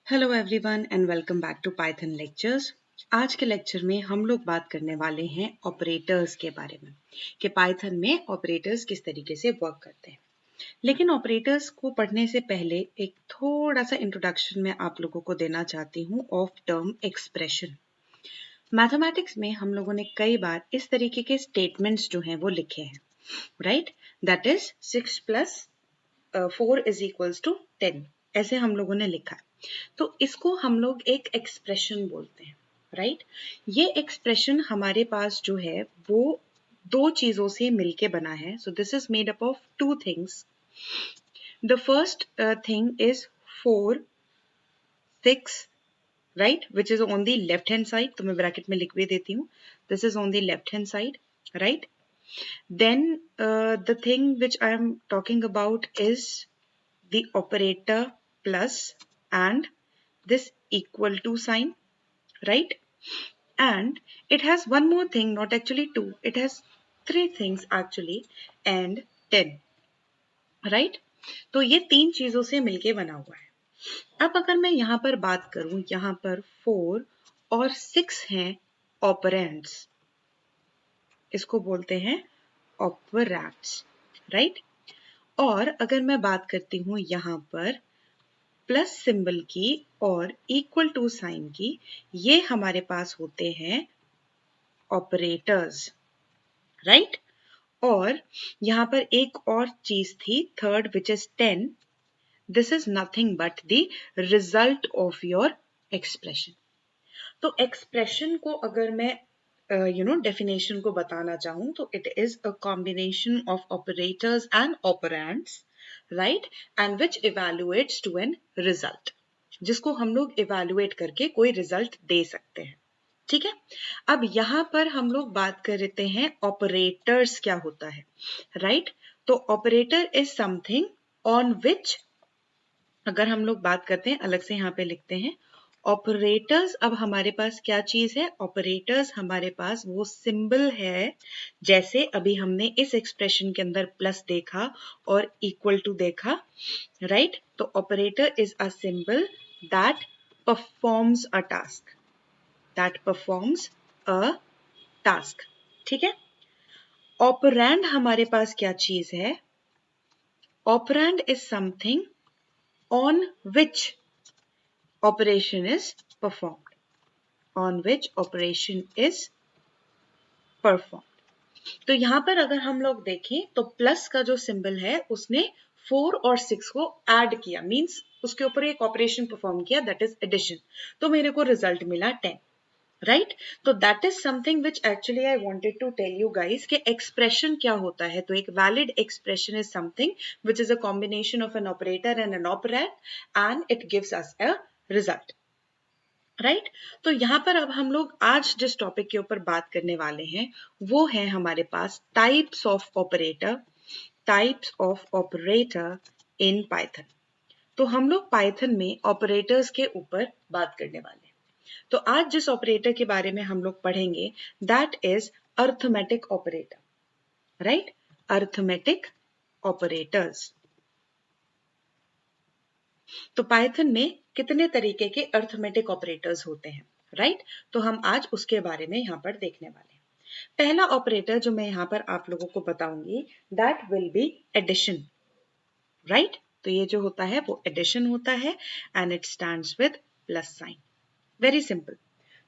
Hello everyone and welcome back to Python lectures. आज के lecture में हम लोग बात करने वाले हैं ऑपरेटर्स के बारे में कि पाइथन में ऑपरेटर्स किस तरीके से वर्क करते हैं। लेकिन ऑपरेटर्स को पढ़ने से पहले एक थोड़ा सा इंट्रोडक्शन मैं आप लोगों को देना चाहती हूँ ऑफ टर्म एक्सप्रेशन। मैथमेटिक्स में हम लोगों ने कई बार इस तरीके के स्टेटमेंट्स जो हैं वो लिखे हैं, राइट? दैट इज 6 + 4 = 10, ऐसे हम लोगों ने लिखा है। तो इसको हम लोग एक एक्सप्रेशन बोलते हैं, राइट? ये एक्सप्रेशन हमारे पास जो है वो दो चीजों से मिलके बना है। So this is made up of two things. The first thing is 4, 6, right, which is on the left hand side. तो मैं ब्रैकेट में लिख भी देती हूँ, this is on the left hand side, right? Then the thing which I am talking about is the operator plus and this equal to sign, right? And it has one more thing, not actually two, it has three things actually, and 10, right? तो ये तीन चीजों से मिलके बना हुआ है। अब अगर मैं यहाँ पर बात करूं, यहाँ पर 4 और 6 हैं ऑपरेंड्स, इसको बोलते हैं ऑपरैंड्स, राइट? और अगर मैं बात करती हूँ यहाँ पर प्लस सिंबल की और इक्वल टू साइन की, ये हमारे पास होते हैं ऑपरेटर्स, राइट? और यहाँ पर एक और चीज थी third, which is 10। This is nothing but the result of your expression. तो एक्सप्रेशन को अगर मैं डेफिनेशन को बताना चाहूं तो it is a combination of operators and operands, right? And which evaluates to an result, जिसको हम लोग इवेल्युएट करके कोई रिजल्ट दे सकते हैं, ठीक है? अब यहां पर हम लोग बात कर रहे हैं ऑपरेटर्स क्या होता है, राइट? तो operator is something on which, अगर हम लोग बात करते हैं अलग से यहाँ पे लिखते हैं ऑपरेटर्स। अब हमारे पास क्या चीज है? ऑपरेटर्स हमारे पास वो सिंबल है, जैसे अभी हमने इस एक्सप्रेशन के अंदर प्लस देखा और इक्वल टू देखा, राइट? तो operator is a symbol that performs a task, that performs a task, ठीक है? ऑपरेंड हमारे पास क्या चीज है? Operand is something on which operation is performed, on which operation is performed। तो यहां पर अगर हम लोग देखें तो प्लस का जो सिंबल है उसने 4 और 6 को ऐड किया, मींस उसके ऊपर एक ऑपरेशन परफॉर्म किया, दैट इज एडिशन। तो मेरे को रिजल्ट मिला 10, राइट? तो that is something which actually I wanted to tell you guys कि एक्सप्रेशन क्या होता है। तो एक valid expression is something which is a combination of an operator and an operand and it gives us a result, right? तो यहाँ पर अब हम लोग आज जिस टॉपिक के ऊपर बात करने वाले हैं वो है हमारे पास types of operator, types of operator in Python. तो हम लोग पाइथन में ऑपरेटर्स के ऊपर बात करने वाले हैं। तो आज जिस ऑपरेटर के बारे में हम लोग पढ़ेंगे that is arithmetic operator, right? Arithmetic operators. तो पाइथन में कितने तरीके के अर्थमेटिक ऑपरेटर्स होते हैं, राइट? तो हम आज उसके बारे में यहाँ पर देखने वाले हैं। पहला ऑपरेटर जो मैं यहाँ पर आप लोगों को बताऊंगी that will be addition, right? तो ये जो होता है वो एडिशन होता है and it stands with plus sign, very simple.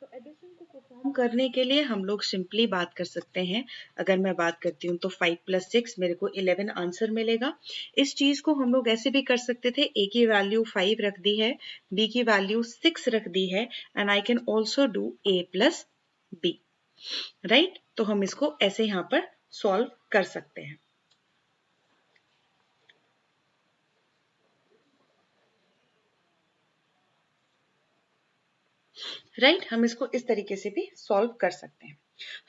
तो एडिशन को परफॉर्म करने के लिए हम लोग सिंपली बात कर सकते हैं। अगर मैं बात करती हूँ तो 5 + 6 मेरे को 11 आंसर मिलेगा। इस चीज को हम लोग ऐसे भी कर सकते थे, ए की वैल्यू 5 रख दी है, बी की वैल्यू 6 रख दी है, and I can also do a + b, right? तो हम इसको ऐसे यहाँ पर सॉल्व कर सकते हैं, राइट? हम इसको इस तरीके से भी सॉल्व कर सकते हैं।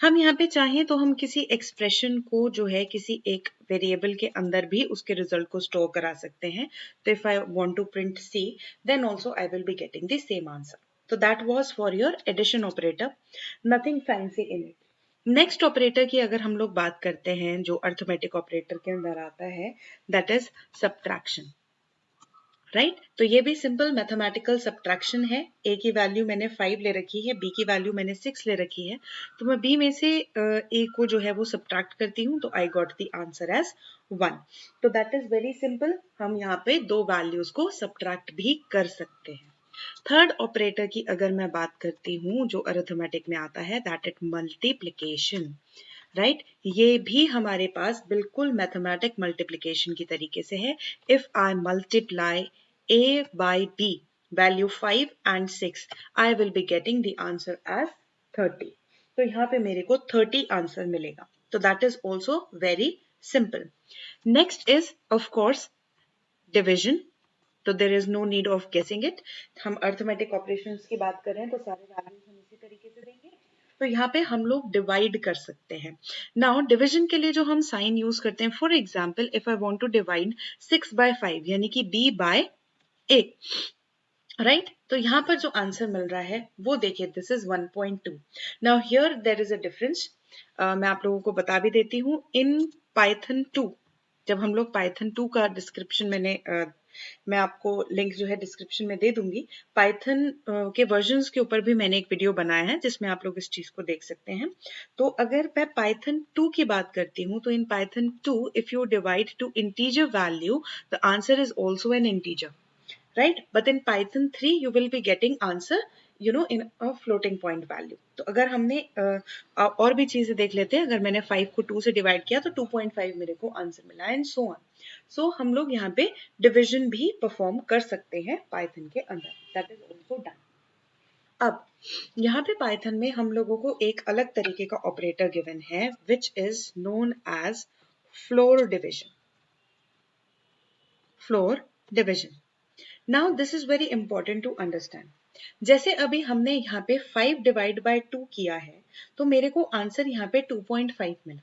हम यहाँ पे चाहें तो हम किसी एक्सप्रेशन को जो है किसी एक वेरिएबल के अंदर भी उसके रिजल्ट को स्टोर करा सकते हैं। तो if I want to print c then also I will be getting the same answer. तो that was for your addition operator, nothing fancy in it. Next operator की अगर हम लोग बात करते हैं जो अर्थमेटिक ऑपरेटर के अंदर आता है दैट इज सब्ट्रैक्शन, राइट तो ये भी सिंपल मैथमेटिकल सब्ट्रैक्शन है। ए की वैल्यू मैंने 5 ले रखी है, बी की वैल्यू मैंने 6 ले रखी है, तो मैं बी में से ए को जो है वो सब्ट्रैक्ट करती हूँ, तो I got the answer as 1। तो दैट इज वेरी सिंपल। हम यहाँ पे दो वैल्यूज को सब्ट्रैक्ट भी कर सकते हैं। थर्ड ऑपरेटर की अगर मैं बात करती हूँ जो अरिथमेटिक में आता है, दैट इज मल्टीप्लिकेशन। राइट ये भी हमारे पास बिल्कुल मैथमेटिक मल्टीप्लिकेशन की तरीके से है। If I multiply a by b, value 5 and 6, I will be getting the answer as 30। तो यहाँ पे मेरे को 30 आंसर मिलेगा। तो that is also very simple। Next is of course division। तो there is no need of guessing it। हम arithmetic operations की बात कर रहे हैं तो सारे वैल्यूज हम इसी तरीके से देंगे। तो यहाँ पे हम लोग डिवाइड कर सकते हैं। नाउ डिवीजन के लिए जो हम साइन यूज करते हैं, for example if I want to divide 6 by 5 यानी कि b by a, राइट तो यहाँ पर जो आंसर मिल रहा है वो देखिए, this is 1.2। Now here there is a difference. मैं आप लोगों को बता भी देती हूँ। इन पाइथन 2, जब हम लोग पाइथन 2 का डिस्क्रिप्शन मैं आपको लिंक जो है डिस्क्रिप्शन में दे दूंगी। पाइथन के वर्जन्स के ऊपर भी मैंने एक वीडियो बनाया है जिसमें आप लोग इस चीज को देख सकते हैं। तो अगर मैं पाइथन 2 की बात करती हूँ, तो in Python 2 if you divide two integer value, the answer is also an integer, right? But in Python 3 you will be getting answer in a floating point value। तो अगर हमने और भी चीजें देख लेते हैं। अगर मैंने 5 को 2 से डिवाइड किया तो 2.5 मेरे को आंसर मिला एंड सो ऑन। सो हम लोग यहाँ पे डिविजन भी परफॉर्म कर सकते हैं पाइथन के अंदर। That is also done. अब यहाँ पे पाइथन में हम लोगों को एक अलग तरीके का ऑपरेटर गिवन है which is known as floor division. Floor division. Now this is very important to understand. जैसे अभी हमने यहाँ पे 5 डिवाइड बाय 2 किया है, तो मेरे को आंसर यहाँ पे 2.5 मिला।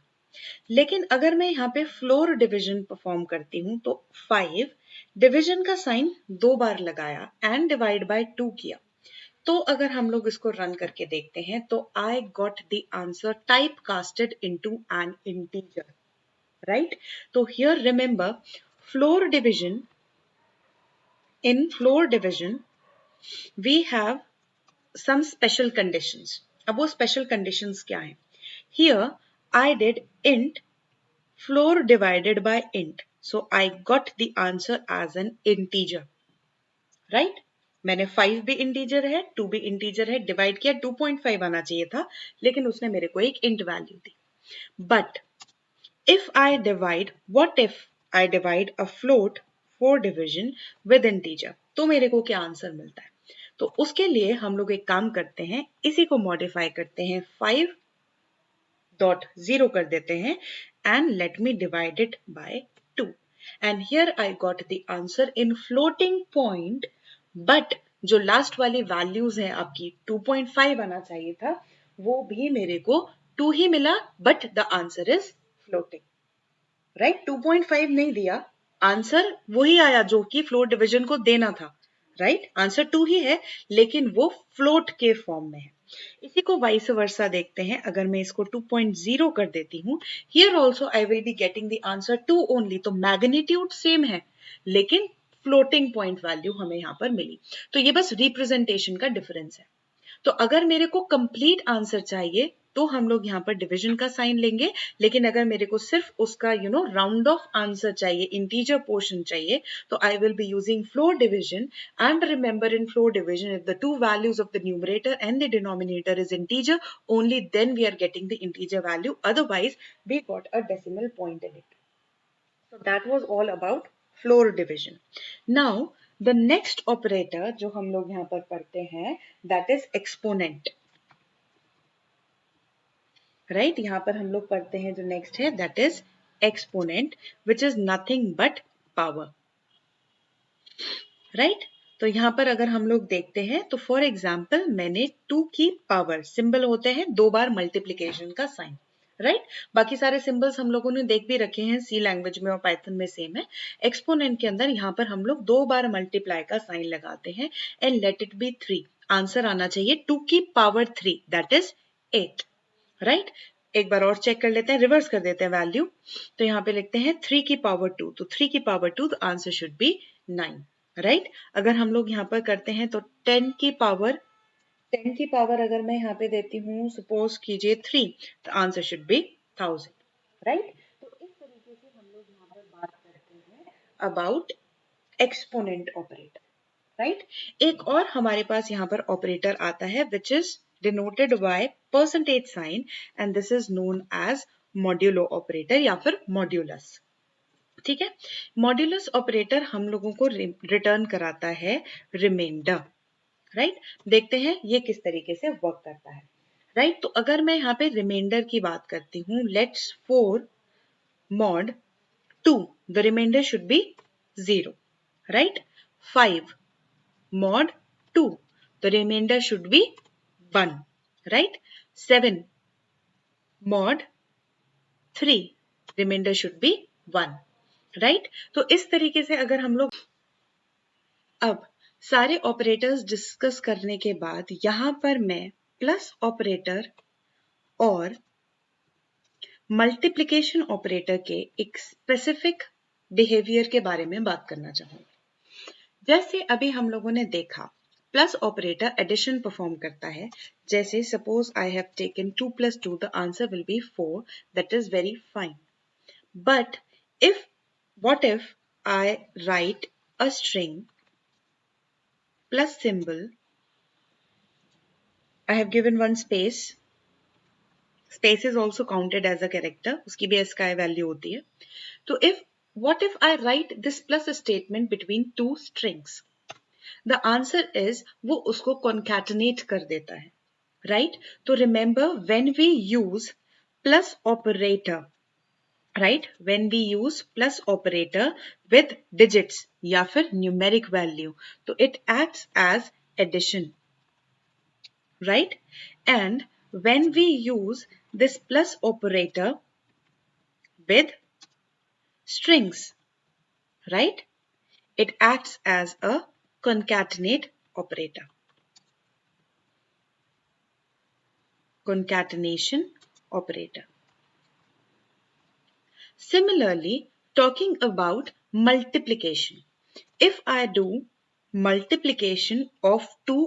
लेकिन अगर मैं यहाँ पे फ्लोर डिवीजन परफॉर्म करती हूँ, तो 5 डिवीजन का साइन 2 बार लगाया एंड डिवाइड बाय 2 किया, तो अगर हम लोग इसको रन करके देखते हैं तो I got the answer type casted into an integer, right? तो here remember, floor division, in floor division we have some special conditions। अब वो special conditions क्या हैं? Here I did int floor divided by int, so I got the answer as an integer, right? मैंने 5 भी integer है, 2 भी integer है, divide किया, 2.5 आना चाहिए था, लेकिन उसने मेरे को एक int value the. But if I divide, what if I divide a float for division with integer, तो मेरे को क्या आंसर मिलता है? तो उसके लिए हम लोग एक काम करते हैं, इसी को मॉडिफाई करते हैं, 5.0 कर देते हैं and let me divide it by 2 and here I got the answer in floating point, but जो लास्ट वाली वैल्यूज है आपकी 2.5 आना चाहिए था, वो भी मेरे को 2 ही मिला, but the answer is floating, right? 2.5 नहीं दिया, आंसर वही आया जो कि फ्लोट डिवीजन को देना था, राइट? आंसर 2 ही है, लेकिन वो फ्लोट के फॉर्म में है। इसी को वाइस वर्सा देखते हैं। अगर मैं इसको 2.0 कर देती हूँ, here also I will be getting the answer 2 only. तो मैग्नीट्यूड सेम है, लेकिन फ्लोटिंग पॉइंट वैल्यू हमें यहाँ पर मिली। तो ये बस रिप्रेजेंटेशन का डिफरेंस है। तो अगर मेरे को कंप्लीट आंसर चाहिए तो हम लोग यहाँ पर डिवीजन का साइन लेंगे, लेकिन अगर मेरे को सिर्फ उसका राउंड ऑफ आंसर चाहिए, इंटीजर पोर्शन चाहिए, तो आई will be using floor division. And remember, in floor division if the two values of the numerator and the denominator is integer, only then we are getting the integer value, otherwise we got a decimal point in it। So that was all about floor division। Now the next operator जो हम लोग यहाँ पर पढ़ते हैं, that is exponent, right? यहाँ पर हम लोग पढ़ते हैं जो next है, that is exponent, which is nothing but power, right? तो यहाँ पर अगर हम लोग देखते हैं तो फॉर एग्जाम्पल मैंने 2 की पावर, सिंबल होते हैं 2 बार मल्टीप्लीकेशन का साइन, राइट? बाकी सारे सिंबल्स हम लोगों ने देख भी रखे हैं, सी लैंग्वेज में और पाइथन में सेम है। एक्सपोनेंट के अंदर यहाँ पर हम लोग 2 बार मल्टीप्लाई का साइन लगाते हैं and let it be 3। Answer आना चाहिए 2 की पावर 3, दैट इज 8, राइट? एक बार और चेक कर लेते हैं, रिवर्स कर देते हैं वैल्यू। तो यहाँ पे लिखते हैं 3 की पावर 2, तो 3 की पावर 2, तो आंसर शुड बी 9। राइट। अगर हम लोग यहाँ पर करते हैं तो 10 की पावर अगर मैं यहाँ पे देती हूँ, सपोज कीजिए 3, तो आंसर शुड बी 1000, राइट। तो इस तरीके से हम लोग यहाँ पर बात करते हैं अबाउट एक्सपोनेंट ऑपरेटर, राइट। एक और हमारे पास यहाँ पर ऑपरेटर आता है which is denoted by percentage sign, and this is known as modulo operator या फिर मॉड्यूलस। ठीक है, मॉड्यूलस ऑपरेटर हम लोगों को रिटर्न कराता है रिमाइंडर, राइट। देखते हैं ये किस तरीके से वर्क करता है, राइट। तो अगर मैं यहाँ पे रिमाइंडर की बात करती हूँ, let's 4 mod 2, the remainder should be 0, right. 5 mod 2, the remainder should be 1, right? 7 mod 3, remainder should be 1, right? तो इस तरीके से अगर हम लोग अब सारे ऑपरेटर्स डिस्कस करने के बाद यहां पर मैं प्लस ऑपरेटर और मल्टीप्लिकेशन ऑपरेटर के एक स्पेसिफिक बिहेवियर के बारे में बात करना चाहूंगी। जैसे अभी हम लोगों ने देखा प्लस ऑपरेटर एडिशन परफॉर्म करता है, जैसे suppose I have taken 2 + 2, the answer will be 4, that is very fine. But if what if I write a string plus symbol, I have given one space, space is also counted as a character, उसकी भी SKI value होती है। तो if what if I write this plus statement between 2 strings, the answer is वो उसको concatenate कर देता है, राइट। तो remember when we use plus operator, right, when we use plus operator with digits या फिर न्यूमेरिक वैल्यू, तो it acts as addition, right. And when we use this plus operator with strings, right, it acts as a concatenate operator, concatenation operator. Similarly, talking about multiplication, if I do multiplication of two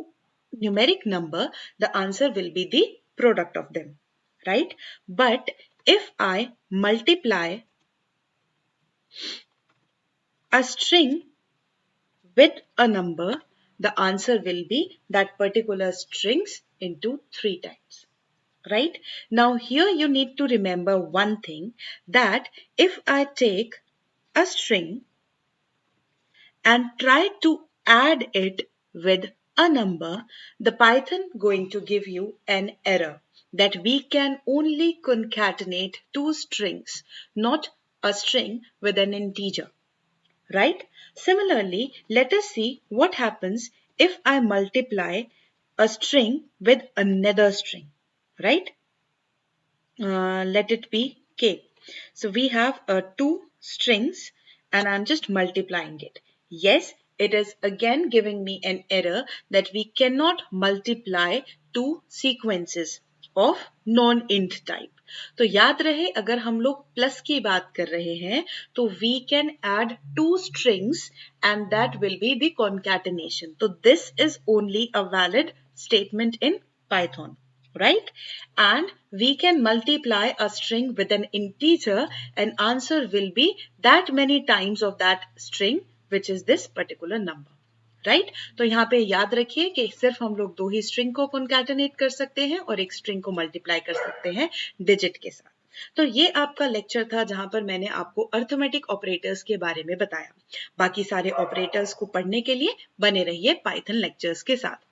numeric number, the answer will be the product of them, right. But if I multiply a string with a number, the answer will be that particular strings into 3 times, right. Now here you need to remember one thing, that if I take a string and try to add it with a number, the Python going to give you an error that we can only concatenate 2 strings, not a string with an integer, right? Similarly, let us see what happens if I multiply a string with another string, right? Let it be k. So we have 2 strings and I'm just multiplying it. Yes, it is again giving me an error that we cannot multiply 2 sequences of non-int type. तो याद रहे अगर हम लोग plus की बात कर रहे हैं तो we can add 2 strings and that will be the concatenation. So this is only a valid statement in Python, right? And we can multiply a string with an integer and answer will be that many times of that string, which is this particular number, right. तो यहाँ पे याद रखिए कि सिर्फ हम लोग 2 ही string को कॉन्कैटिनेट कर सकते हैं और एक स्ट्रिंग को मल्टीप्लाई कर सकते हैं डिजिट के साथ। तो ये आपका लेक्चर था जहां पर मैंने आपको अर्थमेटिक ऑपरेटर्स के बारे में बताया। बाकी सारे ऑपरेटर्स को पढ़ने के लिए बने रहिए पाइथन लेक्चर्स के साथ।